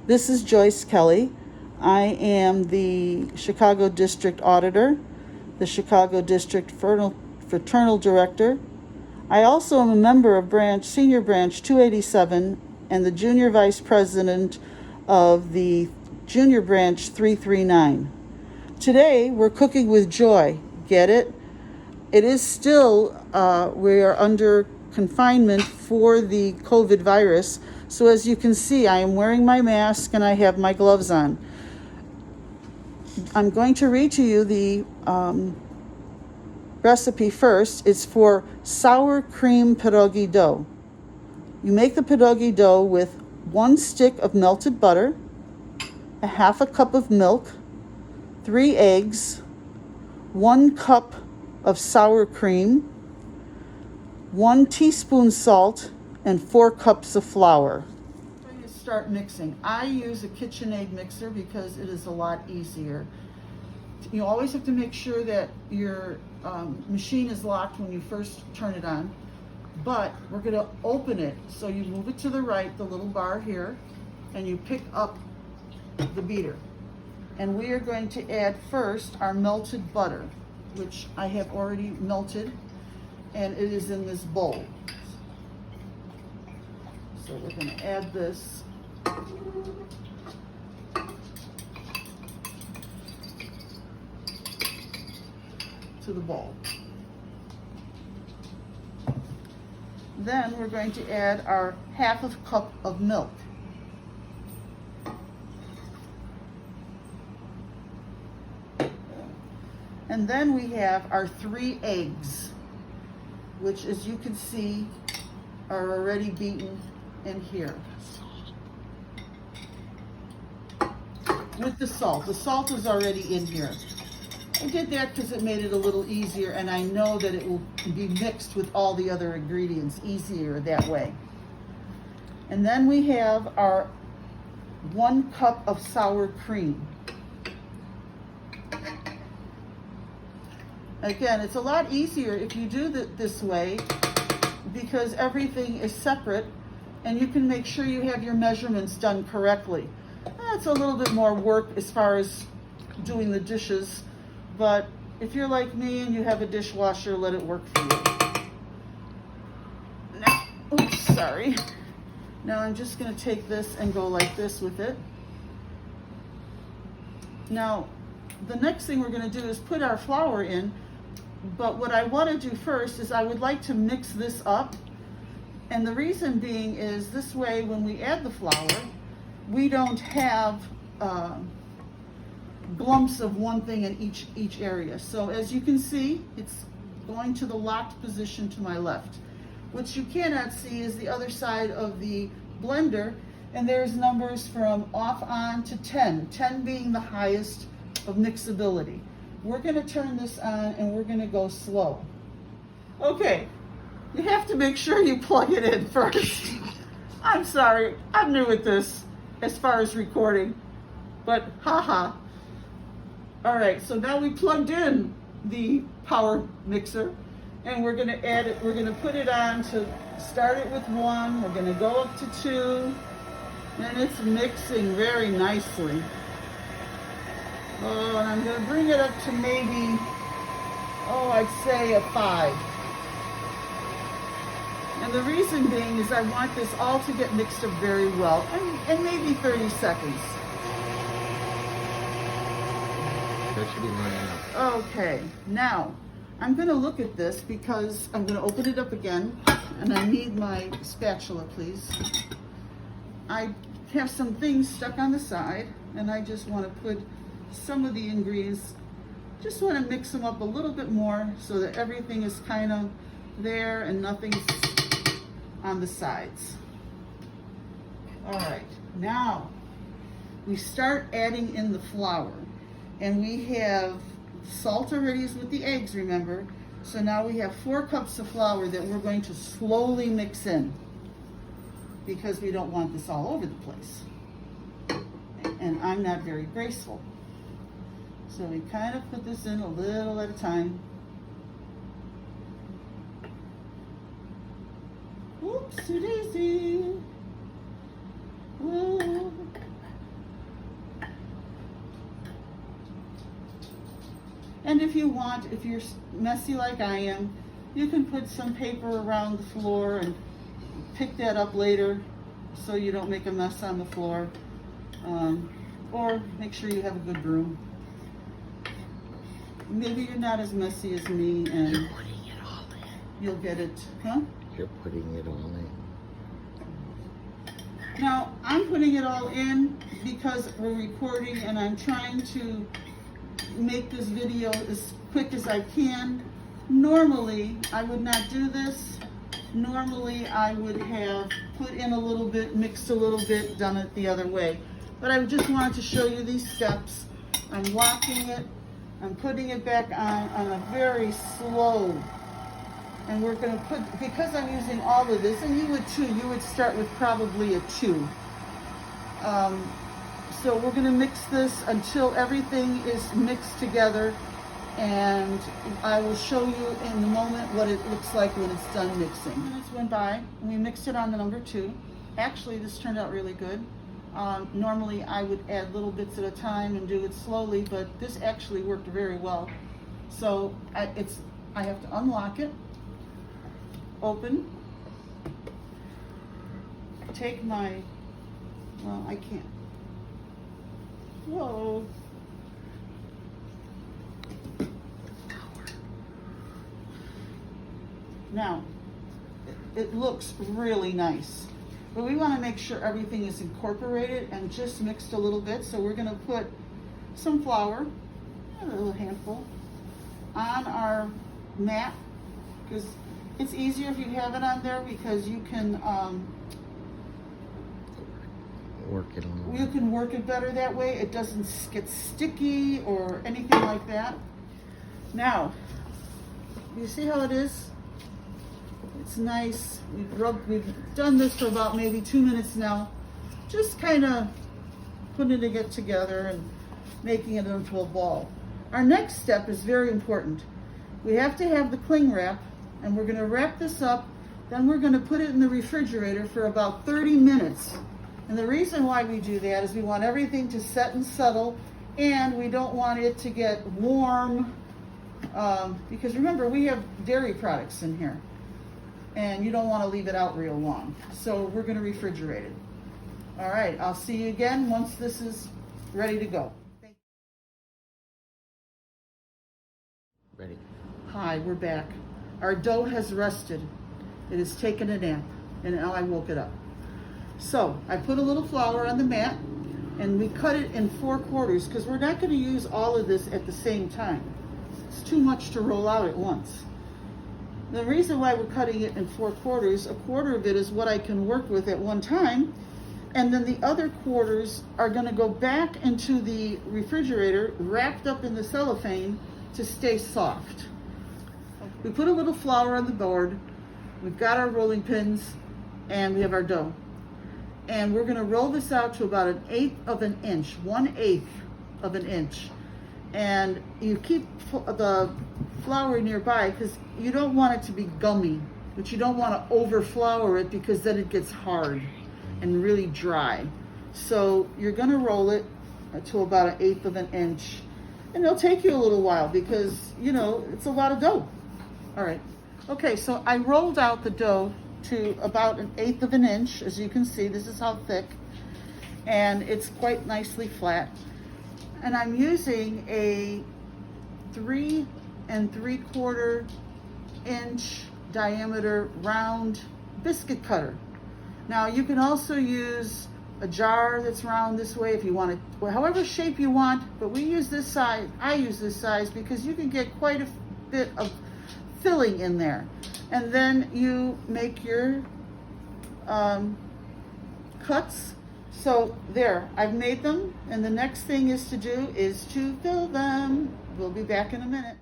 This is Joyce Kelly. I am the Chicago District Auditor, the Chicago District Fraternal Director. I also am a member of Senior Branch 287 and the Junior Vice President of the Junior Branch 339. Today, we're cooking with joy. Get it? It is still, we are under confinement for the COVID virus. So as you can see, I am wearing my mask and I have my gloves on. I'm going to read to you the recipe first. It's for sour cream pierogi dough. You make the pierogi dough with 1 stick of melted butter, a half a cup of milk, 3 eggs, 1 cup of sour cream, 1 teaspoon salt, and 4 cups of flour. I'm going to start mixing. I use a KitchenAid mixer because it is a lot easier. You always have to make sure that your machine is locked when you first turn it on, but we're going to open it. So you move it to the right, the little bar here, and you pick up the beater. And we are going to add first our melted butter, which I have already melted, and it is in this bowl. So we're going to add this. To the bowl. Then we're going to add our half a cup of milk. And then we have our 3 eggs, which, as you can see, are already beaten in here. With the salt. The salt is already in here. I did that because it made it a little easier, and I know that it will be mixed with all the other ingredients easier that way. And then we have our 1 cup of sour cream. Again, it's a lot easier if you do it this way because everything is separate and you can make sure you have your measurements done correctly. That's a little bit more work as far as doing the dishes, but if you're like me and you have a dishwasher, let it work for you. Now, oops, sorry. Now I'm just going to take this and go like this with it. Now, the next thing we're going to do is put our flour in. But what I want to do first is I would like to mix this up. And the reason being is this way when we add the flour, we don't have glumps of one thing in each area. So as you can see, it's going to the locked position to my left. What you cannot see is the other side of the blender, and there's numbers from off on to 10, 10 being the highest of mixability. We're going to turn this on and we're going to go slow. Okay, you have to make sure you plug it in first. I'm sorry, I'm new at this as far as recording, but haha. All right, so now we plugged in the power mixer and we're going to add it, we're going to put it on to start it with 1, we're going to go up to 2, and it's mixing very nicely. Oh, and I'm going to bring it up to maybe, I'd say a 5. And the reason being is I want this all to get mixed up very well, and maybe 30 seconds. That should be running out. Okay, now I'm going to look at this because I'm going to open it up again, and I need my spatula, please. I have some things stuck on the side, and I just want to put some of the ingredients, just want to mix them up a little bit more so that everything is kind of there and nothing's on the sides. All right, now we start adding in the flour, and we have salt already is with the eggs, remember? So now we have 4 cups of flour that we're going to slowly mix in because we don't want this all over the place. And I'm not very graceful. So we kind of put this in a little at a time. Oopsie daisy. Whoa. And if you want, if you're messy like I am, you can put some paper around the floor and pick that up later so you don't make a mess on the floor. Or make sure you have a good broom. Maybe you're not as messy as me and You're putting it all in. you'll get it, huh? You're putting it all in. Now, I'm putting it all in because we're recording and I'm trying to make this video as quick as I can. Normally, I would not do this. Normally, I would have put in a little bit, mixed a little bit, done it the other way. But I just wanted to show you these steps. I'm locking it. I'm putting it back on a very slow. And we're going to put, because I'm using all of this, and you would too, you would start with probably a 2. So we're going to mix this until everything is mixed together, and I will show you in a moment what it looks like when it's done mixing. Minutes went by, and we mixed it on the number 2. Actually, this turned out really good. Normally, I would add little bits at a time and do it slowly, but this actually worked very well. So I have to unlock it, open, take my, well, I can't. Whoa. Now, it looks really nice, but we want to make sure everything is incorporated and just mixed a little bit. So we're going to put some flour, a little handful, on our mat, because it's easier if you have it on there because you can Work it on. you can work it better that way. It doesn't get sticky or anything like that. Now, you see how it is? It's nice. We've done this for about maybe 2 minutes now. Just kind of putting it together and making it into a ball. Our next step is very important. We have to have the cling wrap, and we're going to wrap this up. Then we're going to put it in the refrigerator for about 30 minutes. And the reason why we do that is we want everything to set and settle, and we don't want it to get warm, because remember, we have dairy products in here, and you don't want to leave it out real long. So we're going to refrigerate it. All right, I'll see you again once this is ready to go. Ready. Hi, we're back. Our dough has rested. It has taken a nap, and now I woke it up. So I put a little flour on the mat, and we cut it in 4 quarters because we're not going to use all of this at the same time. It's too much to roll out at once. The reason why we're cutting it in 4 quarters, a quarter of it is what I can work with at one time, and then the other quarters are going to go back into the refrigerator wrapped up in the cellophane to stay soft. We put a little flour on the board, we've got our rolling pins, and we have our dough. And we're going to roll this out to about 1/8 of an inch, 1/8 of an inch. And you keep the flour nearby because you don't want it to be gummy, but you don't want to over flour it because then it gets hard and really dry. So you're going to roll it to about 1/8 of an inch. And it'll take you a little while because, you know, it's a lot of dough. All right. Okay, so I rolled out the dough to about 1/8 of an inch. As you can see, this is how thick, and it's quite nicely flat. And I'm using a 3 3/4 inch diameter round biscuit cutter. Now you can also use a jar that's round this way if you want it, well, however shape you want, but we use this size. I use this size because you can get quite a bit of filling in there. And then you make your cuts. So there, I've made them, and the next thing is to fill them. We'll be back in a minute.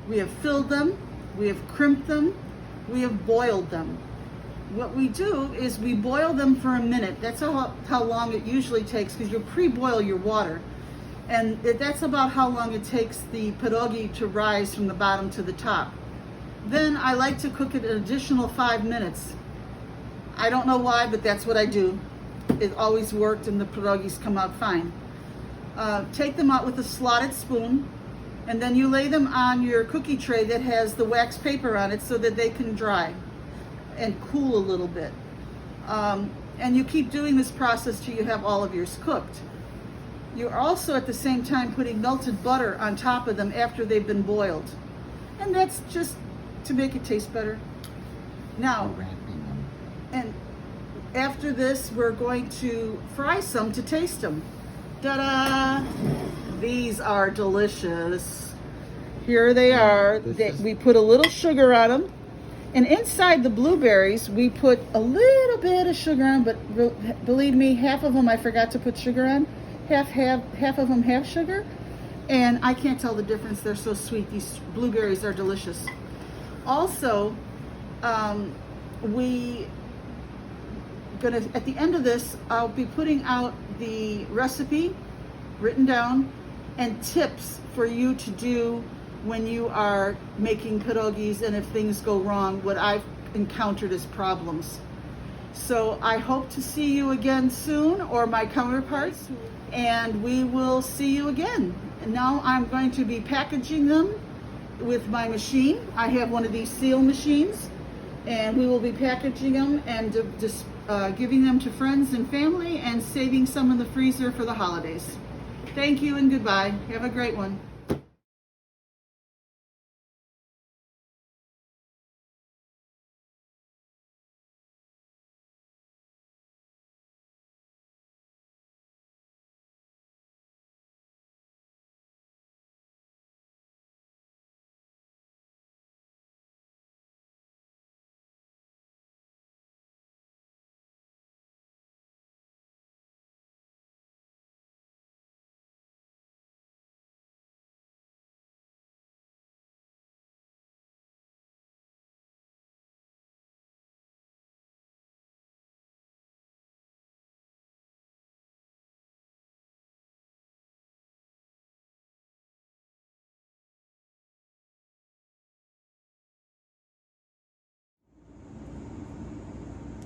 We have filled them, we have crimped them, we have boiled them. What we do is we boil them for a minute. That's how long it usually takes, because you pre-boil your water. And that's about how long it takes the pierogi to rise from the bottom to the top. Then I like to cook it an additional 5 minutes. I don't know why, but that's what I do. It always worked and the pierogies come out fine. Take them out with a slotted spoon, and then you lay them on your cookie tray that has the wax paper on it so that they can dry and cool a little bit. And you keep doing this process till you have all of yours cooked. You're also at the same time putting melted butter on top of them after they've been boiled. And that's just to make it taste better. Now, Wrapping them. and after this, we're going to fry some to taste them. Ta-da! These are delicious. Here they are. We put a little sugar on them. And inside the blueberries, we put a little bit of sugar on, but believe me, half of them I forgot to put sugar on. Half of them have sugar. And I can't tell the difference. They're so sweet. These blueberries are delicious. Also, at the end of this, I'll be putting out the recipe written down and tips for you to do when you are making pierogies, and if things go wrong, what I've encountered as problems. So I hope to see you again soon, or my counterparts, and we will see you again. And now I'm going to be packaging them with my machine. I have one of these seal machines, and we will be packaging them and just giving them to friends and family and saving some in the freezer for the holidays. Thank you and goodbye. Have a great one.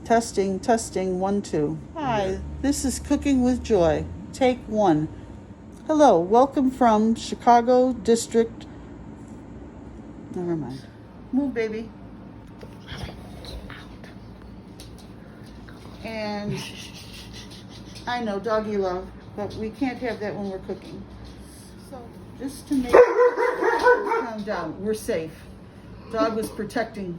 Testing, testing, 1, 2. Hi, this is Cooking with Joy. Take 1. Hello, welcome from Chicago District. Never mind. Move, baby. And I know, doggy love, but we can't have that when we're cooking. So just to make calm down, we're safe. Dog was protecting